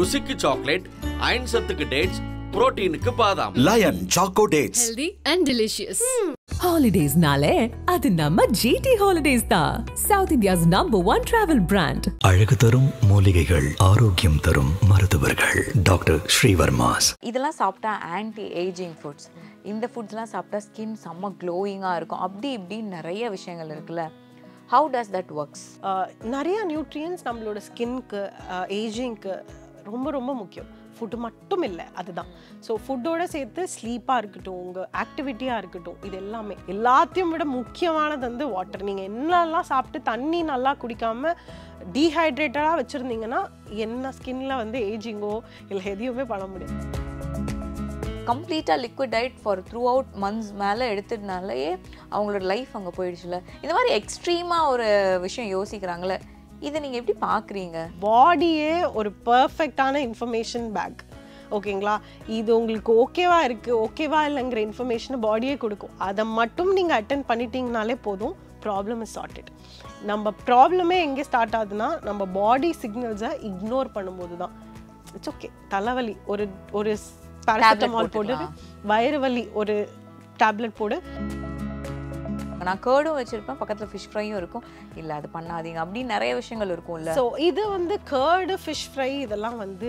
ருசிக்கு chocolate, iron சத்துக்கு dates, புரோட்டீனுக்கு பாதாம். Lion Choco Dates. Healthy and delicious. Holidays nale adu namma GT Holidays da. South India's #1 travel brand. அழகு தரும் மூலிகைகள், ஆரோக்கியம் தரும் மருத்துவர்கள். டாக்டர் ஸ்ரீவர்மாஸ். இதெல்லாம் சாப்பிட்டா ஆன்டி ஏஜிங் ஃபுட்ஸ். இந்த ஃபுட்ஸ்லாம் சாப்பிட்டா ஸ்கின் செம்ம க்ளோயிங்காக இருக்கும். அப்படி இப்படின்னு நிறைய விஷயங்கள் இருக்குல்ல. How does that works? நிறைய நியூட்ரியன்ஸ் நம்மளோட ஸ்கின்க்கு ஏஜிங்க்கு ரொம்ப ரொம்ப முக்கியம். ஃபுட்டு மட்டும் இல்லை, அதுதான். ஸோ ஃபுட்டோட சேர்த்து ஸ்லீப்பாக இருக்கட்டும், உங்கள் ஆக்டிவிட்டியாக இருக்கட்டும், இது எல்லாத்தையும் விட முக்கியமானது வந்து வாட்டர். நீங்கள் என்னெல்லாம் சாப்பிட்டு தண்ணி நல்லா குடிக்காமல் டீஹைட்ரேட்டடாக வச்சுருந்தீங்கன்னா என்ன ஸ்கின்ல வந்து ஏஜிங்கோ இல்லை எதையுமே பண்ண முடியாது. கம்ப்ளீட்டாக liquid diet for through out months மேலே எடுத்ததுனாலே அவங்களோட லைஃப் அங்கே போயிடுச்சுல. இந்த மாதிரி எக்ஸ்ட்ரீமாக ஒரு விஷயம் யோசிக்கிறாங்களே, இதை நீங்கள் எப்படி பார்க்குறீங்க? பாடியே ஒரு பர்ஃபெக்டான இன்ஃபர்மேஷன் பேக், ஓகேங்களா? இது உங்களுக்கு ஓகேவா இருக்குது, ஓகேவா இல்லைங்கிற இன்ஃபர்மேஷனை பாடியே கொடுக்கும். அதை மட்டும் நீங்கள் அட்டென்ட் பண்ணிட்டீங்கனாலே போதும், ப்ராப்ளம் இஸ் சார்ட்டட். நம்ம ப்ராப்ளமே எங்கே ஸ்டார்ட் ஆகுதுன்னா நம்ம பாடி சிக்னல்ஸை இக்னோர் பண்ணும்போது தான். இட்ஸ் ஓகே, தலைவலி ஒரு ஒரு பேராசிட்டமால் போடு, வயிறு வலி ஒரு டேப்லெட் போடு. நான் கேர்டும் வச்சுருப்பேன், பக்கத்தில் ஃபிஷ் ஃப்ரையும் இருக்கும். இல்லை அது பண்ணாதீங்க அப்படின்னு நிறைய விஷயங்கள் இருக்கும்ல. ஸோ இது வந்து கேர்டு, ஃபிஷ் ஃப்ரை இதெல்லாம் வந்து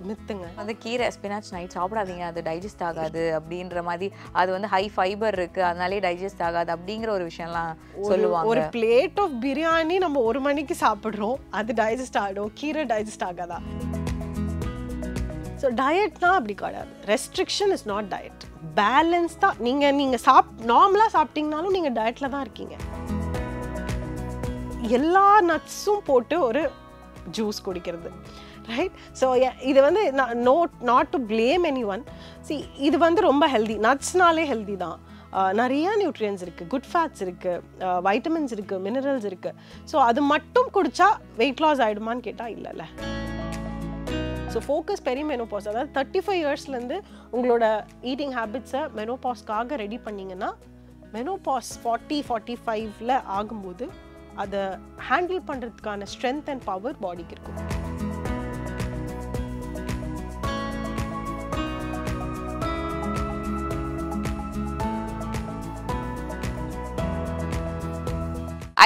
மித்துங்க. வந்து கீரை, ஸ்பினாச் நைட் சாப்பிடாதீங்க, அது டைஜஸ்ட் ஆகாது அப்படின்ற மாதிரி. அது வந்து ஹை ஃபைபர் இருக்குது, அதனாலே டைஜஸ்ட் ஆகாது அப்படிங்கிற ஒரு விஷயம்லாம் சொல்லுவாங்க. ஒரு பிளேட் ஆஃப் பிரியாணி நம்ம 1 மணிக்கு சாப்பிட்றோம், அது டைஜஸ்ட் ஆகிடும். கீரை டைஜஸ்ட் ஆகாதா? ஸோ டயட்னா அப்படி கிடையாது. Restriction is not diet. Balance தான். நீங்கள் நார்மலாக சாப்பிட்டீங்கனாலும் நீங்கள் டயட்டில் தான் இருக்கீங்க. எல்லா நட்ஸும் போட்டு ஒரு ஜூஸ் குடிக்கிறது, ரைட்? ஸோ இது வந்து not to blame any one. இது வந்து ரொம்ப ஹெல்தி. நட்ஸ்னாலே ஹெல்தி தான். நிறைய நியூட்ரியன்ஸ் இருக்குது, குட் ஃபேட்ஸ் இருக்குது, வைட்டமின்ஸ் இருக்குது, மினரல்ஸ் இருக்குது. ஸோ அது மட்டும் குடித்தா வெயிட் லாஸ் ஆகிடுமான்னு கேட்டால் இல்லைல்ல. ஸோ ஃபோக்கஸ் பெரிமெனோபாஸ், அதாவது 35 இயர்ஸ்லேருந்து உங்களோட ஈட்டிங் ஹேபிட்ஸை மெனோபாஸ்க்காக ரெடி பண்ணிங்கன்னா மெனோபாஸ் 40-45 ஆகும்போது அதை ஹேண்டில் பண்ணுறதுக்கான ஸ்ட்ரென்த் அண்ட் பவர் பாடிக்கு இருக்கும்.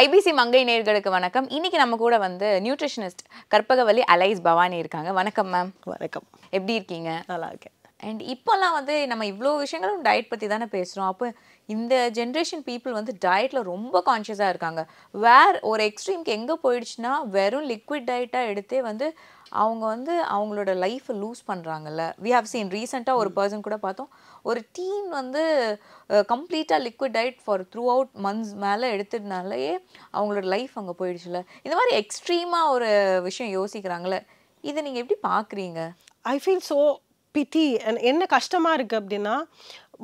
ஐபிசி மங்கை நேயர்களுக்கு வணக்கம். இன்னைக்கு நம்ம கூட வந்து நியூட்ரிஷனிஸ்ட் கற்பகவல்லி அலைஸ் பவானி இருக்காங்க. வணக்கம் மேம். வணக்கம். எப்படி இருக்கீங்க? நல்லா இருக்கேன். அண்ட் இப்போல்லாம் வந்து நம்ம இவ்வளோ விஷயங்களும் டயட் பற்றி தானே பேசுகிறோம். அப்போ இந்த ஜென்ரேஷன் பீப்புள் வந்து டயட்டில் ரொம்ப கான்ஷியஸாக இருக்காங்க. ஒரு எக்ஸ்ட்ரீம்க்கு எங்கே போயிடுச்சுன்னா வெறும் லிக்விட் டயட்டாக எடுத்தே வந்து அவங்க வந்து அவங்களோட லைஃப்பை லூஸ் பண்ணுறாங்கல்ல. வி ஹவ் சீன் ரீசெண்டாக ஒரு பர்சன் கூட பார்த்தோம், ஒரு டீம் வந்து கம்ப்ளீட்டாக liquid diet for through out months மேலே எடுத்ததுனாலே அவங்களோட லைஃப் அங்கே போயிடுச்சுல. இந்த மாதிரி எக்ஸ்ட்ரீமாக ஒரு விஷயம் யோசிக்கிறாங்களே, இதை நீங்கள் எப்படி பார்க்குறீங்க? ஐ ஃபீல் ஸோ பிட்டி. என்ன கஷ்டமாக இருக்குது அப்படின்னா,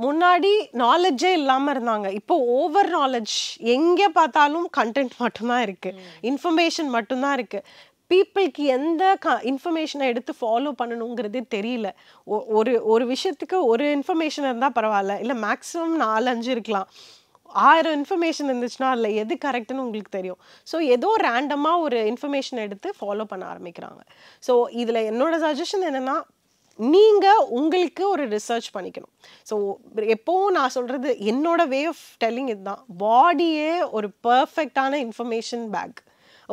முன்னாடி நாலேஜே இல்லாமல் இருந்தாங்க, இப்போ ஓவர் நாலேஜ். எங்கே பார்த்தாலும் கண்டென்ட் மட்டும்தான் இருக்குது, இன்ஃபர்மேஷன் மட்டும்தான் இருக்குது. பீப்புளுக்கு எந்த இன்ஃபர்மேஷனை எடுத்து ஃபாலோ பண்ணணுங்கிறதே தெரியல. ஒரு விஷயத்துக்கு ஒரு இன்ஃபர்மேஷன் இருந்தால் பரவாயில்ல, இல்லை மேக்ஸிமம் 4-5 இருக்கலாம். 1000 இன்ஃபர்மேஷன் இருந்துச்சுன்னா அதில் எது கரெக்டுன்னு உங்களுக்கு தெரியும். ஸோ ஏதோ ரேண்டமாக ஒரு இன்ஃபர்மேஷனை எடுத்து ஃபாலோ பண்ண ஆரம்பிக்கிறாங்க. ஸோ இதில் என்னோட சஜஷன் என்னென்னா, நீங்கள் உங்களுக்கு ஒரு ரிசர்ச் பண்ணிக்கணும். ஸோ எப்போவும் நான் சொல்கிறது, என்னோட வே ஆஃப் டெல்லிங் இதுதான். பாடியே ஒரு பர்ஃபெக்டான இன்ஃபர்மேஷன் பேக்,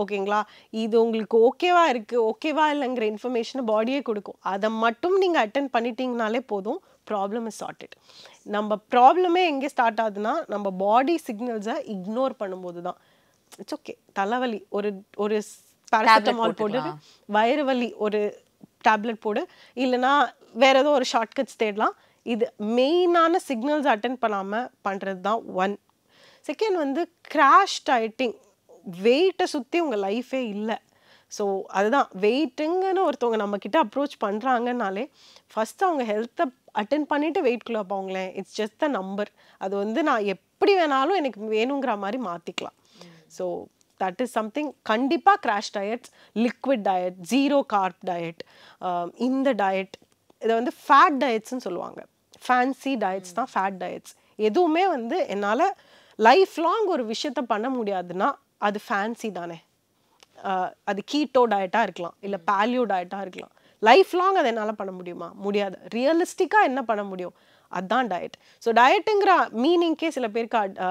ஓகேங்களா? இது உங்களுக்கு ஓகேவா இருக்குது, ஓகேவா இல்லைங்கிற இன்ஃபர்மேஷனை பாடியே கொடுக்கும். அதை மட்டும் நீங்கள் அட்டென்ட் பண்ணிட்டீங்கனாலே போதும், ப்ராப்ளம் இஸ் சார்ட்டட். நம்ம ப்ராப்ளமே எங்கே ஸ்டார்ட் ஆகுதுன்னா நம்ம பாடி சிக்னல்ஸை இக்னோர் பண்ணும்போது தான். இட்ஸ் ஓகே, தலைவலி ஒரு ஒரு பேராசிட்டமால் போடு, வயிறு வலி ஒரு டேப்லெட் போடு, இல்லைனா வேறு ஏதோ ஒரு ஷார்ட்கட்ஸ் தேடலாம். இது மெயினான சிக்னல்ஸ் அட்டென்ட் பண்ணாமல் பண்ணுறது தான் 1. செகண்ட் வந்து கிராஷ் டயட்டிங். வெயிட்டை சுற்றி உங்கள் லைஃபே இல்லை. ஸோ அதுதான் வெயிட்டுங்கன்னு ஒருத்தவங்க நம்மக்கிட்ட அப்ரோச் பண்ணுறாங்கனாலே ஃபஸ்ட்டு அவங்க ஹெல்த்தை அட்டென்ட் பண்ணிவிட்டு வெயிட்குள்ளே போங்களேன். It's just the number. அது வந்து நான் எப்படி வேணாலும் எனக்கு வேணுங்கிற மாதிரி மாற்றிக்கலாம். So that is something. கண்டிப்பாக crash diets, liquid diet, zero carb diet, இந்த டயட், இதை வந்து ஃபேட் டயட்ஸ்ன்னு சொல்லுவாங்க. ஃபேன்சி டயட்ஸ் தான் ஃபேட் டயட்ஸ். எதுவுமே வந்து என்னால் லைஃப் லாங் ஒரு விஷயத்த பண்ண முடியாதுன்னா அது ஃபேன்சி தானே. அது கீட்டோ டயட்டாக இருக்கலாம், இல்லை பேலியோ டயட்டாக இருக்கலாம். லைஃப் லாங் அதை என்னால் பண்ண முடியுமா? முடியாது. ரியலிஸ்டிக்காக என்ன பண்ண முடியும்? அதுதான் டயட். ஸோ டயட்டுங்கிற மீனிங்கே சில பேருக்கு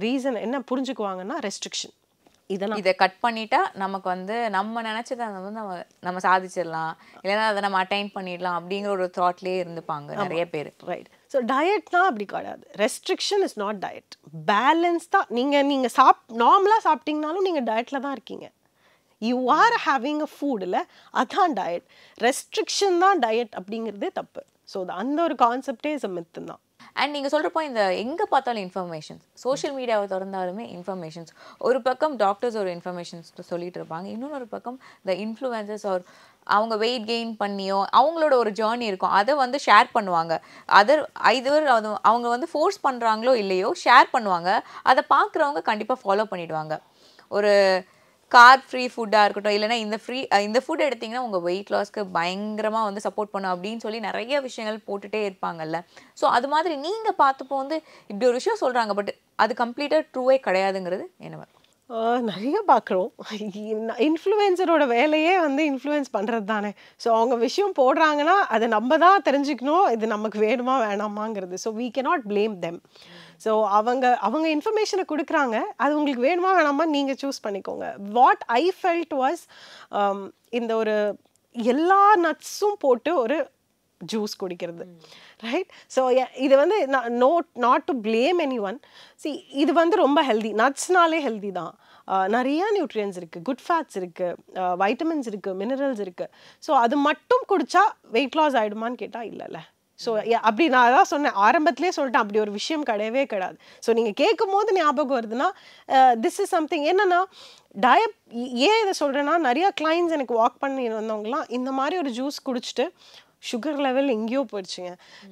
ரீசன் என்ன புரிஞ்சுக்குவாங்கன்னா ரெஸ்ட்ரிக்ஷன். இதை கட் பண்ணிட்டா நமக்கு வந்து நம்ம நினைச்சதை வந்து நம்ம சாதிச்சிடலாம், இல்லைன்னா அதை நம்ம அட்டைன் பண்ணிடலாம் அப்படிங்கிற ஒரு தாட்லேயே இருந்துப்பாங்க நிறைய பேர். ரைட். ஸோ டயட்னா அப்படி கிடையாது. Restriction is not diet. Balance தான். நீங்கள் நார்மலாக சாப்பிட்டீங்கனாலும் நீங்கள் டயட்டில் தான் இருக்கீங்க. யூ ஆர் ஹேவிங் அ ஃபுட்டில், அதான் டயட். ரெஸ்ட்ரிக்ஷன் தான் டயட் அப்படிங்கிறதே தப்பு. ஸோ அந்த ஒரு கான்செப்டே இஸ் அ மித்து தான். அண்ட் நீங்கள் சொல்கிறப்போ இந்த எங்கே பார்த்தாலும் இன்ஃபர்மேஷன்ஸ், சோஷியல் மீடியாவை திறந்தாலுமே இன்ஃபர்மேஷன்ஸ். ஒரு பக்கம் டாக்டர்ஸ் ஒரு இன்ஃபர்மேஷன்ஸ் சொல்லிட்டு இருப்பாங்க, இன்னொரு பக்கம் இந்த இன்ஃப்ளூயன்சர்ஸ் ஒரு அவங்க வெயிட் கெயின் பண்ணியோ அவங்களோட ஒரு ஜேர்னி இருக்கும், அதை வந்து ஷேர் பண்ணுவாங்க. அவங்க வந்து ஃபோர்ஸ் பண்ணுறாங்களோ இல்லையோ ஷேர் பண்ணுவாங்க. அதை பார்க்குறவங்க கண்டிப்பாக ஃபாலோ பண்ணிவிடுவாங்க. ஒரு கார்ப் ஃப்ரீ ஃபுட்டாக இருக்கட்டும், இல்லைனா இந்த ஃபுட் எடுத்திங்கன்னா உங்கள் வெயிட் லாஸ்க்கு பயங்கரமாக வந்து சப்போர்ட் பண்ணும் அப்படின்னு சொல்லி நிறைய விஷயங்கள் போட்டுகிட்டே இருப்பாங்கல்ல. ஸோ அது மாதிரி நீங்கள் பார்த்தப்போ வந்து இப்படி ஒரு விஷயம் சொல்கிறாங்க, பட் அது கம்ப்ளீட்டாக ட்ரூவே கிடையாதுங்கிறது என்ன? நிறைய பார்க்குறோம். இன்ஃப்ளூயன்சரோட வேலையே வந்து இன்ஃப்ளூயன்ஸ் பண்ணுறது தானே. ஸோ அவங்க விஷயம் போடுறாங்கன்னா அதை நம்ம தான் தெரிஞ்சுக்கணும், இது நமக்கு வேணுமா வேணாமாங்கிறது. So we cannot blame them. So அவங்க இன்ஃபர்மேஷனை கொடுக்குறாங்க, அது உங்களுக்கு வேணுமா வேணாமா நீங்கள் சூஸ் பண்ணிக்கோங்க. வாட் ஐ ஃபெல்ட் வாஸ் இந்த ஒரு எல்லா நட்ஸும் போட்டு ஒரு ஜூஸ் குடிக்கிறது, ரைட்? ஸோ இது வந்து not to blame any one. C, இது வந்து ரொம்ப ஹெல்தி. நட்ஸ்னாலே ஹெல்தி தான். நிறையா நியூட்ரியன்ஸ் இருக்குது, குட் ஃபேட்ஸ் இருக்குது, வைட்டமின்ஸ் இருக்குது, மினரல்ஸ் இருக்குது. ஸோ அது மட்டும் குடித்தா வெயிட் லாஸ் ஆகிடுமான்னு கேட்டால் இல்லைல்ல. ஸோ அப்படி நான் அதான் சொன்னேன், ஆரம்பத்திலே சொல்லிட்டேன், அப்படி ஒரு விஷயம் கிடையவே கிடையாது. ஸோ நீங்கள் கேட்கும் போது ஞாபகம் வருதுன்னா திஸ் இஸ் சம்திங். என்னென்னா ஏன் இதை சொல்கிறேன்னா, நிறையா கிளைண்ட்ஸ் எனக்கு வாக் பண்ணி வந்தவங்களாம் இந்த மாதிரி ஒரு ஜூஸ் குடிச்சிட்டு சுகர் லெவல் எங்கேயோ போயிடுச்சுங்க.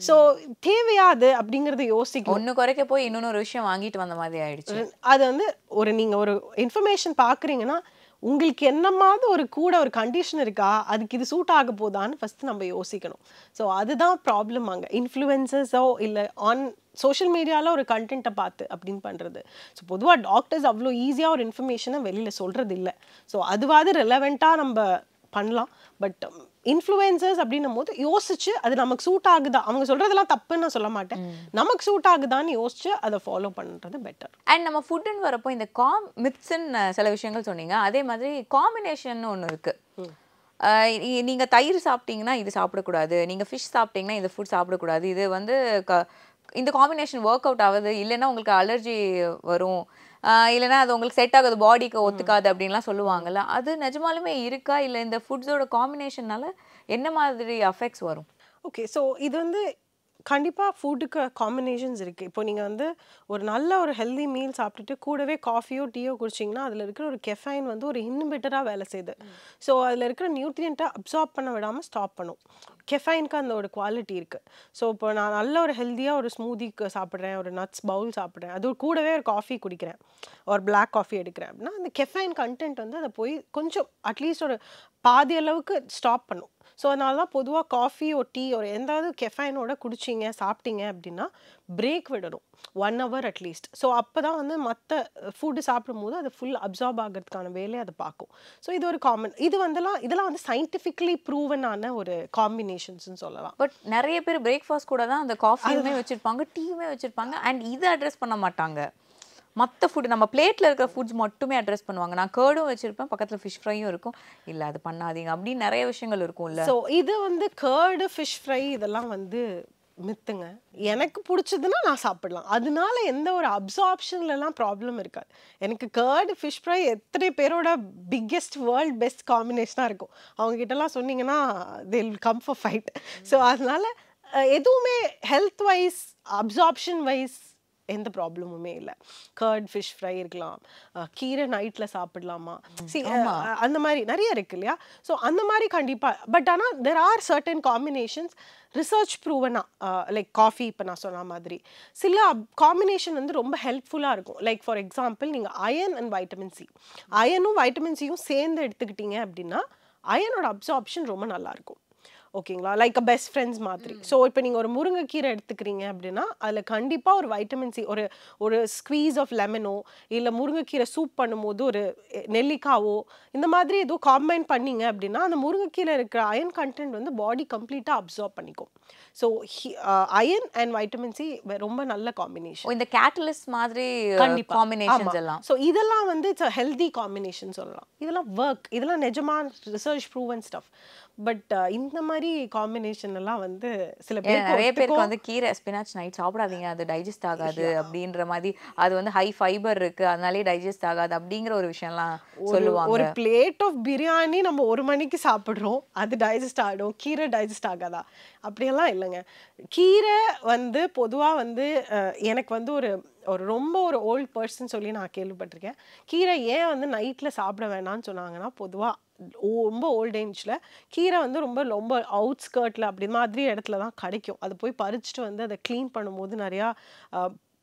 ஸோ தேவையாது அப்படிங்கிறத யோசிக்கணும். ஒன்று குறைக்க போய் இன்னொரு விஷயம் வாங்கிட்டு வந்த மாதிரி ஆயிடுச்சு. அது வந்து நீங்கள் ஒரு இன்ஃபர்மேஷன் பார்க்குறீங்கன்னா உங்களுக்கு என்னமாவது ஒரு கண்டிஷன் இருக்கா, அதுக்கு இது சூட் ஆக போதான்னு ஃபஸ்ட்டு நம்ம யோசிக்கணும். ஸோ அதுதான் ப்ராப்ளம் அங்கே. இன்ஃப்ளூயன்சஸோ இல்லை ஆன் சோஷியல் மீடியாவில் ஒரு கண்டென்ட்டை பார்த்து அப்படின்னு பண்ணுறது. ஸோ பொதுவாக டாக்டர்ஸ் அவ்வளோ ஈஸியாக ஒரு இன்ஃபர்மேஷனை வெளியில் சொல்கிறது இல்லை. ஸோ அதுவாது ரெலவெண்ட்டாக நம்ம பண்ணலாம். பட் இன்ஃப்ளூயன்சர்ஸ் அப்படின்னும் போது யோசிச்சு அது நமக்கு சூட் ஆகுதா, அவங்க சொல்றதெல்லாம் தப்புன்னு நான் சொல்ல மாட்டேன், நமக்கு சூட் ஆகுதான்னு யோசிச்சு அதை ஃபாலோ பண்ணுறது பெட்டர். அண்ட் நம்ம ஃபுட்டுன்னு வரப்போ இந்த மித்ஸ்ன்னு சில விஷயங்கள் சொன்னீங்க, அதே மாதிரி காம்பினேஷன் ஒன்று இருக்கு. நீங்கள் தயிர் சாப்பிட்டீங்கன்னா இது சாப்பிடக்கூடாது, நீங்கள் ஃபிஷ் சாப்பிட்டீங்கன்னா இந்த ஃபுட் சாப்பிடக்கூடாது, இது வந்து இந்த காம்பினேஷன் ஒர்க் அவுட் ஆகுது, இல்லைன்னா உங்களுக்கு அலர்ஜி வரும், இல்லைனா அது உங்களுக்கு செட் ஆகுது, பாடிக்கு ஒத்துக்காது அப்படின்லாம் சொல்லுவாங்கல்ல. அது நிஜமாலுமே இருக்கா, இல்லை இந்த ஃபுட்ஸோட காம்பினேஷன்னால என்ன மாதிரி அஃபெக்ட்ஸ் வரும்? ஓகே, ஸோ இது வந்து கண்டிப்பாக ஃபுட்டுக்கு காம்பினேஷன்ஸ் இருக்குது. இப்போ நீங்கள் வந்து ஒரு நல்ல ஒரு ஹெல்தி மீல் சாப்பிட்டுட்டு கூடவே காஃபியோ டீயோ குடிச்சிங்கன்னா அதில் இருக்கிற ஒரு கெஃபைன் வந்து ஒரு இன்ஹிபிட்டராக வேலை செய்யுது. ஸோ அதில் இருக்கிற நியூட்ரியண்ட்டை அப்சார்ப் பண்ண விடாமல் ஸ்டாப் பண்ணும். கெஃபைனுக்கு அந்த ஒரு குவாலிட்டி இருக்குது. ஸோ இப்போ நான் நல்ல ஒரு ஹெல்த்தியாக ஒரு ஸ்மூதிக்கு சாப்பிட்றேன், ஒரு நட்ஸ் பவுல் சாப்பிட்றேன், அது கூடவே ஒரு காஃபி குடிக்கிறேன், ஒரு பிளாக் காஃபி எடுக்கிறேன் அப்படின்னா அந்த கெஃபைன் கண்டென்ட் வந்து அதை போய் கொஞ்சம் அட்லீஸ்ட் ஒரு பாதி அளவுக்கு ஸ்டாப் பண்ணும். ஸோ அதனால தான் பொதுவாக காஃபி ஒரு டீ ஒரு எந்தாவது கெஃபைனோட குடிச்சிங்க சாப்பிட்டீங்க அப்படின்னா பிரேக் விடணும் 1 hour அட்லீஸ்ட். ஸோ அப்போ தான் வந்து மற்ற ஃபுட்டு சாப்பிடும்போது அது ஃபுல் அப்சார்ப் ஆகிறதுக்கான வேலையை அதை பார்க்கும். ஸோ இது ஒரு இதெல்லாம் வந்து சயின்டிஃபிக்கலி ப்ரூவனான ஒரு காம்பினேஷன்ஸ்னு சொல்லலாம். பட் நிறைய பேர் பிரேக்ஃபாஸ்ட் கூட தான் அந்த காஃபியுமே வச்சுருப்பாங்க, டீயுமே வச்சுருப்பாங்க, அண்ட் இதை அட்ரெஸ் பண்ண மாட்டாங்க. மற்ற ஃபுட் நம்ம பிளேட்டில் இருக்கிற ஃபுட்ஸ் மட்டுமே அட்ரெஸ் பண்ணுவாங்க. நான் கேர்டும் வச்சுருப்பேன், பக்கத்தில் ஃபிஷ் ஃப்ரையும் இருக்கும், இல்லை அது பண்ணாதீங்க அப்படின்னு நிறைய விஷயங்கள் இருக்கும்ல. ஸோ இது வந்து கேர்டு ஃபிஷ் ஃப்ரை இதெல்லாம் வந்து மித்துங்க. எனக்கு பிடிச்சதுன்னா நான் சாப்பிடலாம், அதனால எந்த ஒரு அப்சார்ப்ஷன்லாம் ப்ராப்ளம் இருக்காது. எனக்கு கேர்டு ஃபிஷ் ஃப்ரை எத்தனை பேரோட பிக்கெஸ்ட் வேர்ல்ட் பெஸ்ட் காம்பினேஷனாக இருக்கும். அவங்ககிட்டலாம் சொன்னீங்கன்னா they will come for fight. So அதனால எதுவுமே ஹெல்த் வைஸ் அப்சார்ப்ஷன் வைஸ் எந்த ப்ராப்ளமுமே இல்லை. கர்ட் ஃபிஷ் ஃப்ரை இருக்கலாம், கீரை நைட்டில் சாப்பிடலாமா, அந்த மாதிரி நிறைய இருக்கு இல்லையா. ஸோ அந்த மாதிரி கண்டிப்பாக. பட் ஆனால் there are certain combinations research ப்ரூவனா, லைக் காஃபி இப்போ நான் சொன்ன மாதிரி சில காம்பினேஷன் வந்து ரொம்ப ஹெல்ப்ஃபுல்லாக இருக்கும். லைக் ஃபார் எக்ஸாம்பிள் நீங்கள் அயன் அண்ட் வைட்டமின் சி, அயனும் வைட்டமின் சியும் சேர்ந்து எடுத்துக்கிட்டீங்க அப்படின்னா அயனோட அப்சார்ப்ஷன் ரொம்ப நல்லாயிருக்கும். ஓகேங்களா, லைக் அ பெஸ்ட் ஃப்ரெண்ட்ஸ் மாதிரி. ஸோ இப்போ நீங்கள் ஒரு முருங்கைக்கீரை எடுத்துக்கிறீங்க அப்படின்னா அதில் கண்டிப்பாக ஒரு வைட்டமின் சி, ஒரு ஸ்க்வீஸ் ஆஃப் லெமனோ இல்லை முருங்கைக்கீரை சூப் பண்ணும்போது ஒரு நெல்லிக்காவோ இந்த மாதிரி ஏதோ காம்பைன் பண்ணீங்க அப்படின்னா அந்த முருங்கைக்கீரை இருக்கிற அயன் கண்டென்ட் வந்து பாடி கம்ப்ளீட்டாக அப்சார்ப் பண்ணிக்கும். So iron and vitamin C ரொம்ப நல்ல காம்பினேஷன். இந்த கேட்டலிஸ்ட் மாதிரி காம்பினேஷன்ஸ் எல்லாம். ஸோ இதெல்லாம் வந்து இட்ஸ் அ ஹெல்தி காம்பினேஷன் சொல்லலாம். இதெல்லாம் ஒர்க், இதெல்லாம் நிஜமான ரிசர்ச் ப்ரூவன் ஸ்டஃப். பட் இந்த மாதிரி காம்பினேஷன் எல்லாம் வந்து சில பேர் நிறைய பேருக்கு வந்து கீரை ஸ்பினாச் நைட் சாப்பிடாதீங்க, அது டைஜஸ்ட் ஆகாது அப்படின்ற மாதிரி, அது வந்து ஹை ஃபைபர் இருக்கு அதனாலே டைஜஸ்ட் ஆகாது அப்படிங்கிற ஒரு விஷயம்லாம் சொல்லுவாங்க. ஒரு பிளேட் ஆஃப் பிரியாணி நம்ம 1 மணிக்கு சாப்பிட்றோம், அது டைஜஸ்ட் ஆகிடும், கீரை டைஜஸ்ட் ஆகாதா? அப்படியெல்லாம் இல்லைங்க. கீரை வந்து பொதுவாக வந்து எனக்கு வந்து ஒரு ரொம்ப ஒரு ஓல்ட் பர்சன் சொல்லி நான் கேள்விப்பட்டிருக்கேன். கீரை ஏன் வந்து நைட்டில் சாப்பிட வேணாம்னு சொன்னாங்கன்னா, பொதுவாக ரொம்ப ஓல்ட் ஏஜில் கீரை வந்து ரொம்ப அவுட்ஸ்கர்ட்டில் அப்படி மாதிரி இடத்துல தான் கிடைக்கும். அது போய் பறிச்சுட்டு வந்து அதை க்ளீன் பண்ணும்போது நிறையா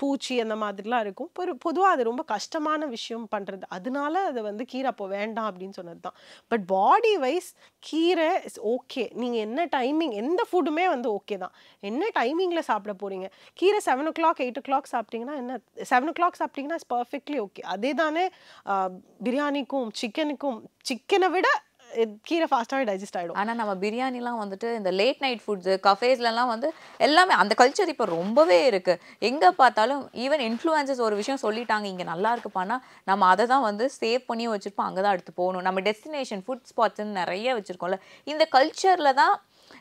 பூச்சி அந்த மாதிரிலாம் இருக்கும். பொதுவாக அது ரொம்ப கஷ்டமான விஷயம் பண்ணுறது. அதனால அதை வந்து கீரை அப்போ வேண்டாம் அப்படின்னு சொன்னது தான். பட் பாடி வைஸ் கீரை இஸ் ஓகே. நீங்கள் என்ன டைமிங், எந்த ஃபுட்டுமே வந்து ஓகே தான். என்ன டைமிங்கில் சாப்பிட போகிறீங்க? கீரை 7 o'clock 8 o'clock சாப்பிட்டீங்கன்னா என்ன, 7 o'clock சாப்பிட்டீங்கன்னா இட்ஸ் பர்ஃபெக்ட்லி ஓகே. அதே தானே பிரியாணிக்கும் சிக்கனை விட கீரை ஃபாஸ்ட்டாகவே டைஜஸ்ட் ஆகிடும். ஆனால் நம்ம பிரியாணிலாம் வந்துட்டு இந்த லேட் நைட் ஃபுட்ஸு கஃபேஸ்லலாம் வந்து எல்லாமே அந்த கல்ச்சர் இப்போ ரொம்பவே இருக்குது. எங்கே பார்த்தாலும் ஈவன் இன்ஃப்ளூயன்சஸ் ஒரு விஷயம் சொல்லிட்டாங்க இங்கே நல்லா இருக்குப்பானா நம்ம அதை தான் வந்து சேவ் பண்ணி வச்சுருப்போம், அங்கே தான் எடுத்து போகணும். நம்ம டெஸ்டினேஷன் ஃபுட் ஸ்பாட்ஸ்ன்னு நிறைய வச்சுருக்கோம்ல, இந்த கல்ச்சரில் தான்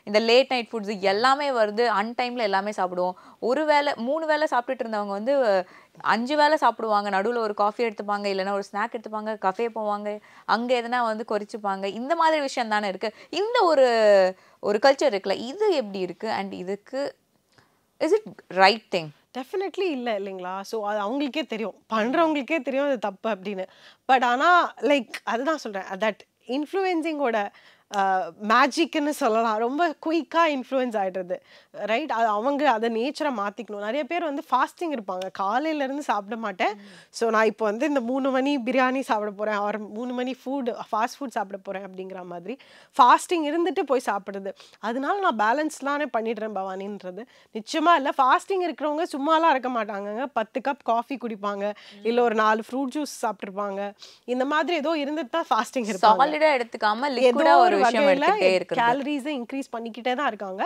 இந்த லேட் நைட் ஃபுட்ஸ் எல்லாமே வருது. அன்டைமில் எல்லாமே சாப்பிடுவோம். 1 வேளை 3 வேளை சாப்பிட்டுட்டு இருந்தவங்க வந்து 5 வேளை சாப்பிடுவாங்க. நடுவில் ஒரு காஃபி எடுத்துப்பாங்க, இல்லைன்னா ஒரு ஸ்நாக் எடுத்துப்பாங்க, கஃபே போவாங்க, அங்கே எதனா வந்து கொறிச்சுப்பாங்க. இந்த மாதிரி விஷயம் தானே இருக்குது. இந்த ஒரு கல்ச்சர் இருக்குல்ல, இது எப்படி இருக்குது அண்ட் இதுக்கு is it right thing? Definitely இல்லை இல்லைங்களா? ஸோ அது அவங்களுக்கே தெரியும், பண்ணுறவங்களுக்கே தெரியும் அது தப்பு அப்படின்னு. பட் ஆனால் லைக் அதுதான் சொல்கிறேன், தட் இன்ஃப்ளூயன்சிங்கோட மேஜிக்னு சொல்லலாம். ரொம்ப குயிக்காக இன்ஃப்ளூயன்ஸ் ஆகிடுறது, ரைட்? அது அவங்க அதை நேச்சரை மாற்றிக்கணும். நிறைய பேர் வந்து ஃபாஸ்டிங் இருப்பாங்க, காலையிலேருந்து சாப்பிட மாட்டேன், ஸோ நான் இப்போ வந்து இந்த 3 மணி பிரியாணி சாப்பிட போகிறேன், ஒரு 3 மணி ஃபாஸ்ட் ஃபுட் சாப்பிட போகிறேன் அப்படிங்கிற மாதிரி ஃபாஸ்டிங் இருந்துட்டு போய் சாப்பிட்றது. அதனால நான் பேலன்ஸ்லானே பண்ணிடுறேன் பவானின்றது நிச்சயமாக இல்லை. ஃபாஸ்டிங் இருக்கிறவங்க சும்மாலாம் இருக்க மாட்டாங்க, 10 கப் காஃபி குடிப்பாங்க, இல்லை ஒரு 4 ஃப்ரூட் ஜூஸ் சாப்பிட்ருப்பாங்க. இந்த மாதிரி ஏதோ இருந்துட்டு தான் ஃபாஸ்டிங் இருப்பாங்க. சாலிடாக எடுத்துக்காம லிக்விடா ஒரு கேலரிஸை இன்க்ரீஸ் பண்ணிக்கிட்டே தான் இருக்காங்க.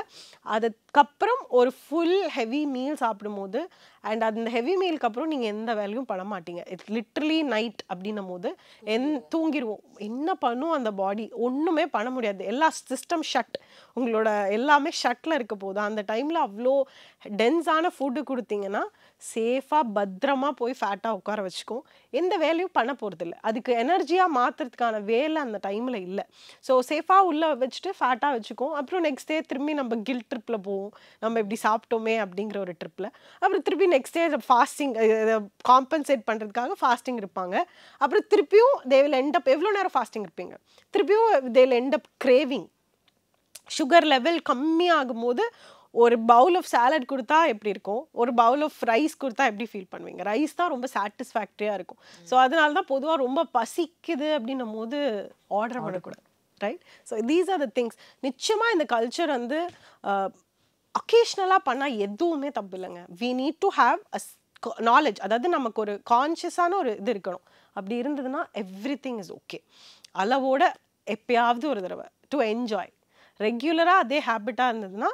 அதுக்கப்புறம் ஒரு ஃபுல் ஹெவி மீல் சாப்பிடும்போது அண்ட் அந்த ஹெவி மீலுக்கு அப்புறம் நீங்கள் எந்த வேலையும் பண்ண மாட்டீங்க. இட்ஸ் லிட்ரலி நைட் அப்படின்னும் போது தூங்கிடுவோம். என்ன பண்ணும் அந்த பாடி? ஒன்றுமே பண்ண முடியாது. எல்லா சிஸ்டம் ஷட், உங்களோட எல்லாமே ஷட்டில் இருக்க போது அந்த டைமில் அவ்வளோ டென்ஸான ஃபுட்டு கொடுத்தீங்கன்னா சேஃபாக பத்திரமா போய் ஃபேட்டாக உட்கார வச்சுக்கும். எந்த வேலையும் பண்ண போகிறதில்ல. அதுக்கு எனர்ஜியாக மாற்றுறதுக்கான வேலை அந்த டைமில் இல்லை. ஸோ சேஃபாக உள்ளே வச்சுட்டு ஃபேட்டாக வச்சுக்கும். அப்புறம் நெக்ஸ்ட் டே திரும்பி நம்ம கில்ட் ட்ரிப்பில் போவோம், நம்ம இப்படி சாப்பிட்டோமே அப்படிங்கிற ஒரு ட்ரிப்பில். அப்புறம் திருப்பி நெக்ஸ்ட் டே ஃபாஸ்டிங் காம்பன்சேட் பண்ணுறதுக்காக ஃபாஸ்டிங் இருப்பாங்க. அப்புறம் திருப்பியும் தே வில் எண்ட் அப், எவ்வளோ நேரம் ஃபாஸ்டிங் இருப்பீங்க, திருப்பியும் they will end up craving. Sugar level கம்மியாகும் போது ஒரு பவுல் ஆஃப் சாலட் கொடுத்தா எப்படி இருக்கும், ஒரு பவுல் ஆஃப் ரைஸ் கொடுத்தா எப்படி ஃபீல் பண்ணுவீங்க? ரைஸ் தான் ரொம்ப சாட்டிஸ்ஃபேக்டரியாக இருக்கும். ஸோ அதனால தான் பொதுவாக ரொம்ப பசிக்குது அப்படின்னும் போது ஆர்டர் பண்ணக்கூடாது, right? So these are the things. நிச்சயமாக இந்த கல்ச்சர் வந்து அக்கேஷ்னலாக பண்ணால் எதுவுமே தப்பு இல்லைங்க. We need to have a knowledge, அதாவது நமக்கு ஒரு கான்ஷியஸான ஒரு இது இருக்கணும். அப்படி இருந்ததுன்னா எவ்ரி திங் இஸ் ஓகே. அளவோட எப்பயாவது ஒரு தடவை டு என்ஜாய். ரெகுலராக அதே ஹேபிட்டாக இருந்ததுன்னா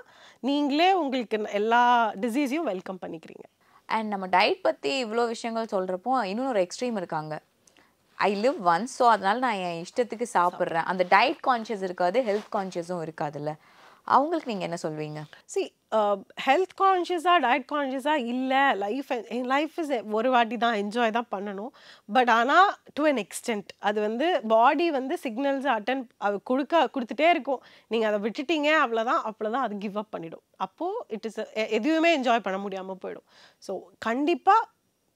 நீங்களே உங்களுக்கு எல்லா டிசீஸையும் வெல்கம் பண்ணிக்கிறீங்க. அண்ட் நம்ம டயட் பற்றி இவ்வளோ விஷயங்கள் சொல்கிறப்போ இன்னொரு எக்ஸ்ட்ரீம் இருக்காங்க. ஐ லிவ் ஒன்ஸ், ஸோ அதனால் நான் என் இஷ்டத்துக்கு சாப்பிட்றேன். அந்த டயட் கான்ஷியஸ் இருக்காது, ஹெல்த் கான்ஷியஸும் இருக்காதுல்ல. அவங்களுக்கு நீங்கள் என்ன சொல்வீங்க? ஹெல்த் கான்ஷியஸாக டயட் கான்ஷியஸாக இல்லை, லைஃப் இஸ் ஒரு வாட்டி தான் என்ஜாய் தான் பண்ணணும். பட் ஆனால் டு அன் எக்ஸ்டென்ட் அது வந்து பாடி வந்து சிக்னல்ஸ் கொடுத்துட்டே இருக்கும். நீங்கள் அதை விட்டுட்டீங்க அவ்வளோதான் அது கிவ் அப் பண்ணிடும். அப்போது இட் இஸ் எதுவுமே என்ஜாய் பண்ண முடியாமல் போயிடும். ஸோ கண்டிப்பாக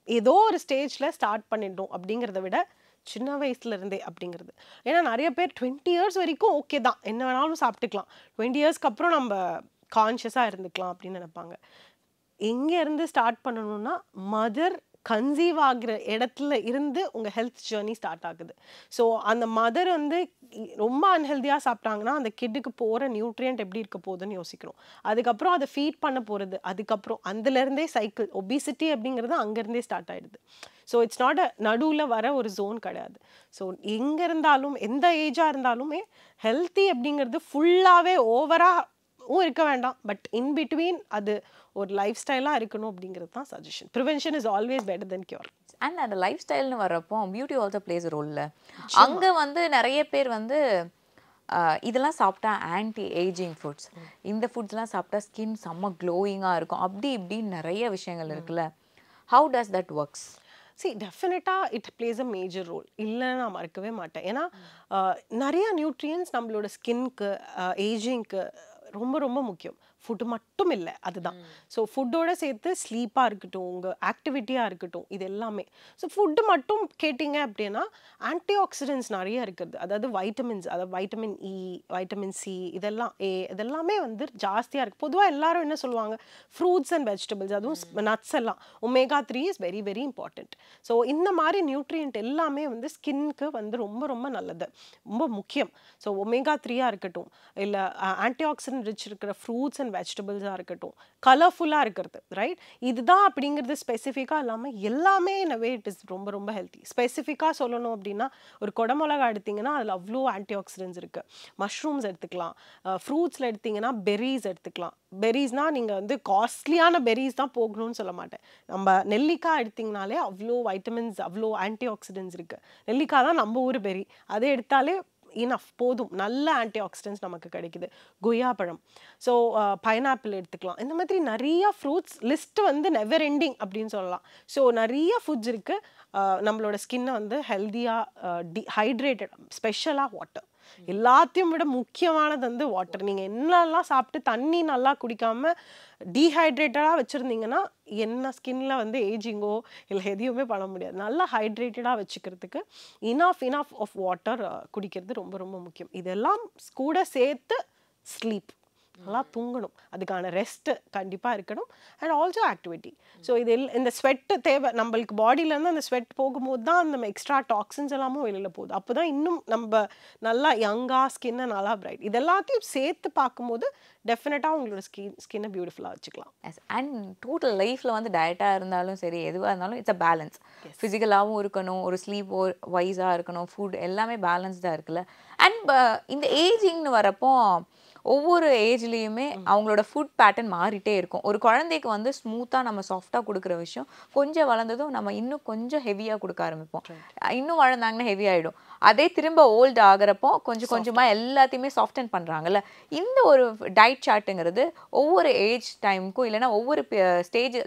ஏதோ ஒரு ஸ்டேஜில் ஸ்டார்ட் பண்ணிடணும் அப்படிங்கிறத விட சின்ன வயசுலேருந்தே அப்படிங்கிறது. ஏன்னா நிறைய பேர் 20 years வரைக்கும் ஓகே தான், என்ன வேணாலும் சாப்பிட்டுக்கலாம், 20 yearsக்கு அப்புறம் நம்ம கான்ஷியஸாக இருந்துக்கலாம் அப்படின்னு நினைப்பாங்க. எங்கேருந்து ஸ்டார்ட் பண்ணணும்னா மதர் கன்சீவ் ஆகிற இடத்துல இருந்து உங்கள் ஹெல்த் ஜேர்னி ஸ்டார்ட் ஆகுது. ஸோ அந்த மதர் வந்து ரொம்ப அன்ஹெல்தியாக சாப்பிட்டாங்கன்னா அந்த கிட்டுக்கு போகிற நியூட்ரியன்ட் எப்படி இருக்க போகுதுன்னு யோசிக்கிறோம். அதுக்கப்புறம் அதை ஃபீட் பண்ண போகிறது, அதுக்கப்புறம் அதுலேருந்தே சைக்கிள் ஒபிசிட்டி அப்படிங்கிறது அங்கேருந்தே ஸ்டார்ட் ஆகிடுது. ஸோ இட்ஸ் நாட் அ நடுவில் வர ஒரு ஜோன் கிடையாது. ஸோ எங்கே இருந்தாலும் எந்த ஏஜாக இருந்தாலுமே ஹெல்த்தி அப்படிங்கிறது ஃபுல்லாகவே ஓவராகவும் இருக்க வேண்டாம், பட் இன் பிட்வீன் அது ஒரு லைஃப் ஸ்டைலாக இருக்கணும் அப்படிங்கிறது தான் suggestion. Prevention is always better then cure. And அந்த லைஃப் ஸ்டைல்னு வர்றப்போ பியூட்டி ஆல்சோ பிளேஸ் அ ரோல்ல. அங்கே வந்து நிறைய பேர் வந்து இதெல்லாம் சாப்பிட்டா ஆன்டி ஏஜிங் ஃபுட்ஸ், இந்த ஃபுட்ஸ்லாம் சாப்பிட்டா ஸ்கின் செம்ம க்ளோயிங்காக இருக்கும், அப்படி இப்படின்னு நிறைய விஷயங்கள் இருக்குல்ல. How does that works? டெஃபினட்டாக it plays a major role, இல்லைன்னு நான் மறக்கவே மாட்டேன். ஏன்னா நிறைய நியூட்ரியன்ஸ் நம்மளோட ஸ்கின்க்கு ஏஜிங்க்கு ரொம்ப ரொம்ப முக்கியம். ஃபுட்டு மட்டும் இல்லை, அதுதான். ஸோ ஃபுட்டோட சேர்த்து ஸ்லீப்பாக இருக்கட்டும், உங்கள் ஆக்டிவிட்டியாக இருக்கட்டும், இது எல்லாமே. ஸோ ஃபுட்டு மட்டும் கேட்டிங்க அப்படின்னா ஆன்டி ஆக்சிடென்ட்ஸ் நிறைய இருக்குது. அதாவது வைட்டமின்ஸ், அதாவது வைட்டமின் இ, வைட்டமின் சி, இதெல்லாம் இதெல்லாமே வந்து ஜாஸ்தியாக இருக்குது. பொதுவாக எல்லாரும் என்ன சொல்லுவாங்க, ஃப்ரூட்ஸ் அண்ட் வெஜிடபிள்ஸ், அதுவும் நட்ஸ் எல்லாம், omega 3 is very very important. So இந்த மாதிரி நியூட்ரியன்ட் எல்லாமே வந்து ஸ்கின்க்கு வந்து ரொம்ப ரொம்ப நல்லது, ரொம்ப முக்கியம். ஸோ ஒமேகா 3 இருக்கட்டும், இல்லை ஆன்டி ஆக்சிடென்ட் ரிச் இருக்கிற ஃப்ரூட்ஸ் அண்ட் வெஜிடபிள்ஸாக இருக்கட்டும், கலர்ஃபுல்லாக இருக்கிறது, ரைட்? இதுதான் அப்படிங்கிறது ஸ்பெசிஃபிக்காக இல்லாமல் எல்லாமே இனவே இட் இஸ் ரொம்ப ரொம்ப ஹெல்த்தி. ஸ்பெசிஃபிக்காக சொல்லணும் அப்படின்னா ஒரு குடமிளகா எடுத்திங்கன்னா அதில் அவ்வளோ ஆன்டி ஆக்சிடென்ட்ஸ் இருக்குது. மஷ்ரூம்ஸ் எடுத்துக்கலாம், ஃப்ரூட்ஸில் எடுத்திங்கன்னா பெர்ரீஸ் எடுத்துக்கலாம். பெர்ரீஸ்னால் நீங்கள் வந்து காஸ்ட்லியான பெர்ரீஸ் தான் போகணும்னு சொல்ல மாட்டேன். நம்ம நெல்லிக்காய் எடுத்திங்கனாலே அவ்வளோ வைட்டமின்ஸ், அவ்வளோ ஆன்டி ஆக்சிடென்ட்ஸ் இருக்குது. நெல்லிக்காய் தான் நம்ம ஊர் பெர்ரி, அதை எடுத்தாலே இனஃப் போதும், நல்ல ஆன்டி ஆக்சிடென்ட்ஸ் நமக்கு கிடைக்குது. கொய்யாப்பழம், ஸோ பைனாப்பிள் எடுத்துக்கலாம். இந்த மாதிரி நிறைய ஃப்ரூட்ஸ் லிஸ்ட்டு வந்து நெவர் எண்டிங் அப்படின்னு சொல்லலாம். ஸோ நிறைய ஃபுட்ஸ் இருக்குது நம்மளோட ஸ்கின்னை வந்து ஹெல்த்தியாக ஹைட்ரேட்டட், ஸ்பெஷலாக வாட்டர். எல்லாத்தையும் விட முக்கியமானது வந்து வாட்டர். நீங்கள் என்னெல்லாம் சாப்பிட்டு தண்ணி நல்லா குடிக்காமல் டீஹைட்ரேட்டடாக வச்சுருந்தீங்கன்னா என்ன ஸ்கின்ல வந்து ஏஜிங்கோ இல்லை எதையுமே பண்ண முடியாது. நல்லா ஹைட்ரேட்டடாக வச்சுக்கிறதுக்கு இனஃப் ஆஃப் வாட்டர் குடிக்கிறது ரொம்ப ரொம்ப முக்கியம். இதெல்லாம் கூட சேர்த்து ஸ்லீப், நல்லா தூங்கணும், அதுக்கான ரெஸ்ட்டு கண்டிப்பாக இருக்கணும், அண்ட் ஆல்சோ ஆக்டிவிட்டி. ஸோ இது இந்த ஸ்வெட்டு தேவை நம்மளுக்கு பாடியிலேருந்து. அந்த ஸ்வெட் போகும்போது தான் அந்த எக்ஸ்ட்ரா டாக்ஸின்ஸ் எல்லாமும் வெளியில் போகுது. அப்போ தான் இன்னும் நம்ம நல்லா யங்காக ஸ்கின்னை நல்லா பிரைட். இது எல்லாத்தையும் சேர்த்து பார்க்கும்போது டெஃபினட்டாக உங்களோட ஸ்கின்னை பியூட்டிஃபுல்லாக வச்சுக்கலாம். அண்ட் டோட்டல் லைஃப்பில் வந்து டயட்டாக இருந்தாலும் சரி, எதுவாக இருந்தாலும் இட்ஸ் அ பேலன்ஸ். ஃபிசிக்கலாகவும் இருக்கணும், ஒரு ஸ்லீப் வைஸாக இருக்கணும், ஃபுட் எல்லாமே பேலன்ஸ்டாக இருக்குல்ல. அண்ட் இந்த ஏஜிங்னு வரப்போ ஒவ்வொரு ஏஜ்லேயுமே அவங்களோட ஃபுட் பேட்டர்ன் மாறிட்டே இருக்கும். ஒரு குழந்தைக்கு வந்து ஸ்மூத்தாக நம்ம சாஃப்டாக கொடுக்குற விஷயம் கொஞ்சம் வளர்ந்ததும் நம்ம இன்னும் கொஞ்சம் ஹெவியாக கொடுக்க ஆரம்பிப்போம். இன்னும் வளர்ந்தாங்கன்னா ஹெவி ஆகிடும். அதே திரும்ப ஓல்டு ஆகிறப்போ கொஞ்சம் கொஞ்சமாக எல்லாத்தையுமே சாஃப்டன் பண்ணுறாங்கல்ல. இந்த ஒரு டயட் சார்ட்டுங்கிறது ஒவ்வொரு ஏஜ் டைமுக்கும் இல்லைன்னா ஒவ்வொரு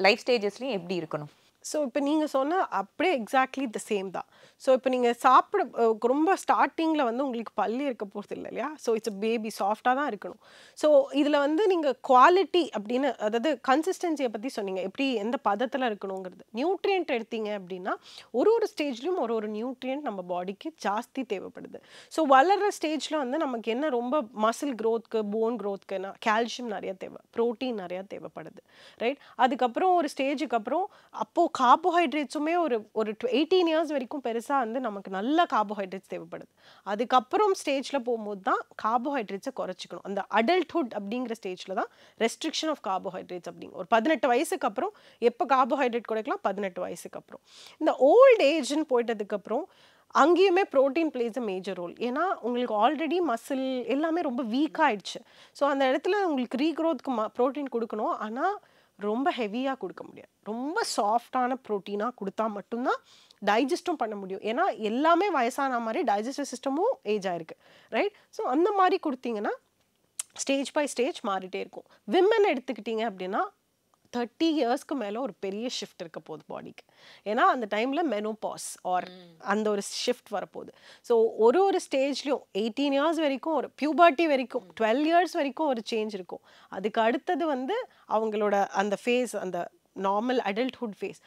லைஃப் ஸ்டேஜஸ்லையும் எப்படி இருக்கணும்? ஸோ இப்போ நீங்கள் சொன்ன அப்படியே எக்ஸாக்ட்லி த சேம் தான். ஸோ இப்போ நீங்கள் சாப்பிட ரொம்ப ஸ்டார்டிங்கில் வந்து உங்களுக்கு பல்லு இருக்க போகிறது இல்லை இல்லையா? ஸோ இட்ஸ் பேபி சாஃப்டாக தான் இருக்கணும். ஸோ இதில் வந்து நீங்கள் குவாலிட்டி அப்படின்னு, அதாவது கன்சிஸ்டன்சியை பற்றி சொன்னீங்க, எப்படி எந்த பதத்தில் இருக்கணுங்கிறது. நியூட்ரியன்ட் எடுத்தீங்க அப்படின்னா ஒரு ஸ்டேஜ்லையும் ஒரு நியூட்ரியன்ட் நம்ம பாடிக்கு ஜாஸ்தி தேவைப்படுது. ஸோ வளர்கிற ஸ்டேஜில் வந்து நமக்கு என்ன ரொம்ப மசில் க்ரோத்க்கு, போன் க்ரோத்க்குன்னா கால்சியம் நிறையா தேவை, ப்ரோட்டீன் நிறையா தேவைப்படுது, ரைட்? அதுக்கப்புறம் ஒரு ஸ்டேஜுக்கு அப்புறம் அப்போது கார்போஹைட்ரேட்ஸுமே ஒரு 18 இயர்ஸ் வரைக்கும் பெருசாக வந்து நமக்கு நல்ல கார்போஹைட்ரேட்ஸ் தேவைப்படுது. அதுக்கப்புறம் ஸ்டேஜில் போகும்போது தான் கார்போஹைட்ரேட்ஸை குறைச்சிக்கணும். அந்த அடல்ட்ஹுட் அப்படிங்கிற ஸ்டேஜில் தான் ரெஸ்ட்ரிக்ஷன் ஆஃப் கார்போஹைட்ரேட்ஸ் அப்படிங்க. ஒரு 18 வயசுக்கு அப்புறம் எப்போ கார்போஹைட்ரேட் குறைக்கலாம்? 18 வயசுக்கு அப்புறம். இந்த ஓல்ட் ஏஜ்னு போயிட்டதுக்கப்புறம் அங்கேயுமே protein plays a major role. ஏன்னா உங்களுக்கு ஆல்ரெடி மசில் எல்லாமே ரொம்ப வீக் ஆயிடுச்சு. ஸோ அந்த இடத்துல உங்களுக்கு ரீக்ரோத்க்கு ப்ரோட்டீன் கொடுக்கணும், ஆனால் ரொம்ப ஹெவியாக கொடுக்க முடியாது. ரொம்ப சாஃப்டான ப்ரோட்டீனாக கொடுத்தா மட்டும்தான் டைஜஸ்ட்டும் பண்ண முடியும். ஏன்னா எல்லாமே வயசான மாதிரி டைஜஸ்டிவ் சிஸ்டமும் ஏஜ் ஆயிருக்கு, ரைட்? ஸோ அந்த மாதிரி கொடுத்தீங்கன்னா ஸ்டேஜ் பை ஸ்டேஜ் மாறிட்டே இருக்கும். விமன் எடுத்துக்கிட்டீங்க அப்படின்னா 30 இயர்ஸ்க்கு மேலே ஒரு பெரிய ஷிஃப்ட் இருக்க போகுது பாடிக்கு. ஏன்னா அந்த டைமில் மெனோபாஸ் ஆர் அந்த ஒரு ஷிஃப்ட் வரப்போகுது. ஸோ ஒரு ஸ்டேஜ்லையும் 18 இயர்ஸ் வரைக்கும், ஒரு பியூபர்ட்டி வரைக்கும் 12 இயர்ஸ் வரைக்கும் ஒரு சேஞ்ச் இருக்கும். அதுக்கு அடுத்தது வந்து அவங்களோட அந்த ஃபேஸ், அந்த நார்மல் அடல்ட்ஹுட் ஃபேஸ்,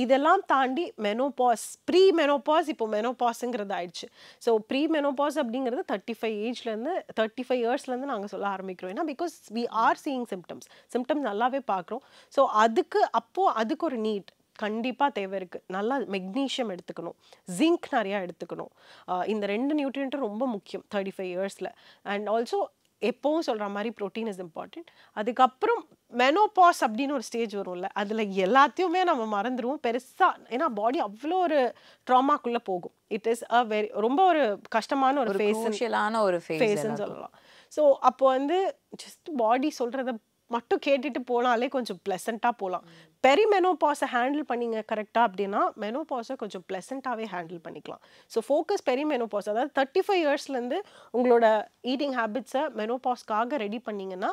இதெல்லாம் தாண்டி மெனோபாஸ், ப்ரீ மெனோபாஸ், இப்போ மெனோபாஸுங்கிறது ஆயிடுச்சு. ஸோ ப்ரீ மெனோபாஸ் அப்படிங்கிறது 35 ஏஜ்லேருந்து 35 இயர்ஸ்லேருந்து நாங்கள் சொல்ல ஆரம்பிக்கிறோம். ஏன்னா because we are seeing symptoms நல்லாவே பார்க்குறோம். ஸோ அதுக்கு ஒரு நீட் கண்டிப்பாக தேவை இருக்குது. நல்லா மெக்னீஷியம் எடுத்துக்கணும், ஜிங்க் நிறையா எடுத்துக்கணும். இந்த 2 நியூட்ரியண்ட்டும் ரொம்ப முக்கியம் 35 இயர்ஸில். அண்ட் ஆல்சோ எப்போவும் சொல்கிற மாதிரி ப்ரோட்டீன் இஸ் இம்பார்ட்டண்ட். அதுக்கப்புறம் மெனோபாஸ் அப்படின்னு ஒரு ஸ்டேஜ் வரும்ல, அதில் எல்லாத்தையுமே நம்ம மறந்துடுவோம் பெருசாக. ஏன்னா பாடி அவ்வளோ ஒரு ட்ராமாக்குள்ளே போகும். இட் இஸ் ரொம்ப ஒரு கஷ்டமான ஒரு ஃபேஸ்ன்னு சொல்லலாம். ஸோ அப்போ வந்து ஜஸ்ட் பாடி சொல்கிறத மட்டும் கேட்டுட்டு போனாலே கொஞ்சம் ப்ளசண்ட்டாக போகலாம். பெரிமெனோபாஸை ஹேண்டில் பண்ணிங்க கரெக்டாக அப்படின்னா மெனோபாஸை கொஞ்சம் ப்ளசண்ட்டாகவே ஹேண்டில் பண்ணிக்கலாம். ஸோ ஃபோக்கஸ் பெரிமெனோபாஸ், அதாவது 35 இயர்ஸ்லேருந்து உங்களோட ஈட்டிங் ஹேபிட்ஸை மெனோபாஸ்க்காக ரெடி பண்ணிங்கன்னா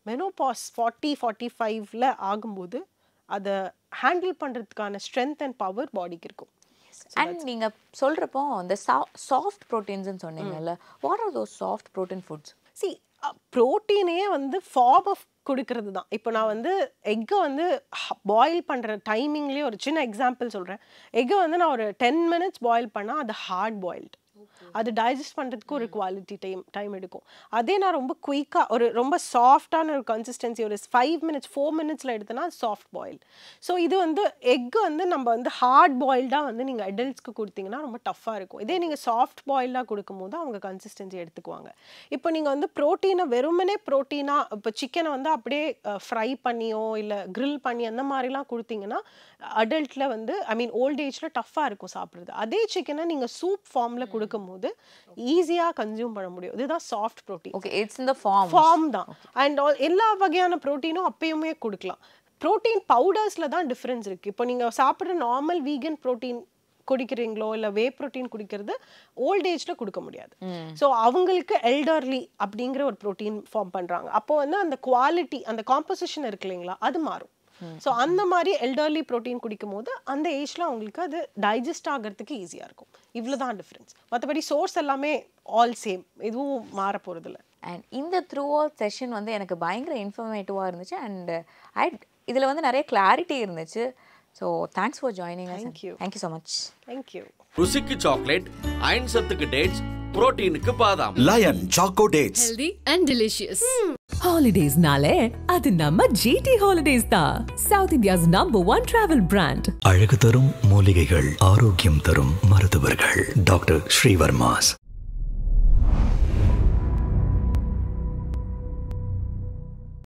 மெனோபாஸ் 40-45 ஆகும்போது அதை ஹேண்டில் பண்ணுறதுக்கான ஸ்ட்ரென்த் அண்ட் பவர் பாடிக்கு இருக்கும். அண்ட் நீங்கள் சொல்கிறப்போ அந்த சாஃப்ட் ப்ரோட்டீன்ஸ்ன்னு சொன்னீங்கல்ல, what are those soft protein foods? ப்ரோட்டீனே வந்து ஃபார்ம் ஆஃப் கொடுக்கறது தான். இப்போ நான் வந்து எக்கை வந்து பாயில் பண்ணுற டைமிங்லேயே ஒரு சின்ன எக்ஸாம்பிள் சொல்கிறேன். எக்கை வந்து நான் ஒரு 10 minutes பாயில் பண்ணால் அது ஹார்ட் பாயில்டு. அது டைஜஸ்ட் பண்ணுறதுக்கு ஒரு குவாலிட்டி டைம் எடுக்கும். அதே நான் ரொம்ப குயிக்காக ஒரு ரொம்ப சாஃப்டான ஒரு கன்சிஸ்டன்சி ஒரு 5 minutes 4 minutes எடுத்தேன்னா சாஃப்ட் பாயில். ஸோ இது வந்து எக்கு வந்து நம்ம வந்து ஹார்ட் பாயில்டாக வந்து நீங்கள் அடல்ட்ஸ்க்கு கொடுத்தீங்கன்னா ரொம்ப டஃப்பாக இருக்கும். இதே நீங்கள் சாஃப்ட் பாயில்டாக கொடுக்கும்போது அவங்க கன்சிஸ்டன்சி எடுத்துக்குவாங்க. இப்போ நீங்கள் வந்து ப்ரோட்டீனை வெறுமனே ப்ரோட்டீனாக இப்போ சிக்கனை வந்து அப்படியே ஃப்ரை பண்ணியோ இல்லை க்ரில் பண்ணி அந்த மாதிரிலாம் கொடுத்தீங்கன்னா அடல்ட்டில் வந்து ஓல்ட் ஏஜில் டஃப்பாக இருக்கும் சாப்பிட்றது. அதே சிக்கனை நீங்கள் சூப் ஃபார்மில் கொடுக்கும்போது ஈஸியா கன்சியூம் பண்ண முடியும். இதுதான் soft protein. Okay, it's in the form தான். அண்ட் எல்லா வகையான புரோட்டீனும் அப்பயுமே கொடுக்கலாம். புரோட்டீன் பவுடர்ஸ்ல தான் டிஃபரன்ஸ் இருக்கு. இப்போ நீங்க சாப்பிடுற நார்மல் வீகன் புரோட்டீன் குடிக்கிறீங்களோ இல்ல வே புரோட்டீன் குடிக்கிறது ஓல்ட் ஏஜ்ல கொடுக்க முடியாது. ஸோ அவங்களுக்கு எல்டர்லி அப்படிங்கிற ஒரு புரோட்டீன் ஃபார்ம் பண்றாங்க. அப்போ வந்து அந்த குவாலிட்டி அந்த காம்போசிஷன் இருக்கு இல்லைங்களா, அது மாறும். ஸோ அந்த மாதிரி எல்டர்லி ப்ரோட்டீன் குடிக்கும் போது அந்த ஏஜ்ல அவங்களுக்கு அது டைஜஸ்ட் ஆகிறதுக்கு ஈஸியாக இருக்கும். இவ்வளோதான் டிஃப்ரென்ஸ். மற்றபடி சோர்ஸ் எல்லாமே ஆல் சேம், எதுவும் மாற போகிறதில்ல. அண்ட் இந்த த்ரூ ஆல் செஷன் வந்து எனக்கு பயங்கர இன்ஃபர்மேட்டிவாக இருந்துச்சு. அண்ட் இதில் வந்து நிறைய கிளாரிட்டி இருந்துச்சு. So thanks for joining. Thank you so much. Thank you. ருசிக்கு சாக்லேட், அயன் சத்துக்கு டேட்ஸ், புரோட்டீனுக்கு பாதாம். Lion choco dates, healthy and delicious. ஹாலிடேஸ்னாலே அது நம்ம ஜிடி ஹாலிடேஸ் தான். South India's #1 travel brand. அழகு தரும் மூலிகைகள், ஆரோக்கியம் தரும் மருத்துவர்கள். டாக்டர் ஸ்ரீவர்மாஸ்.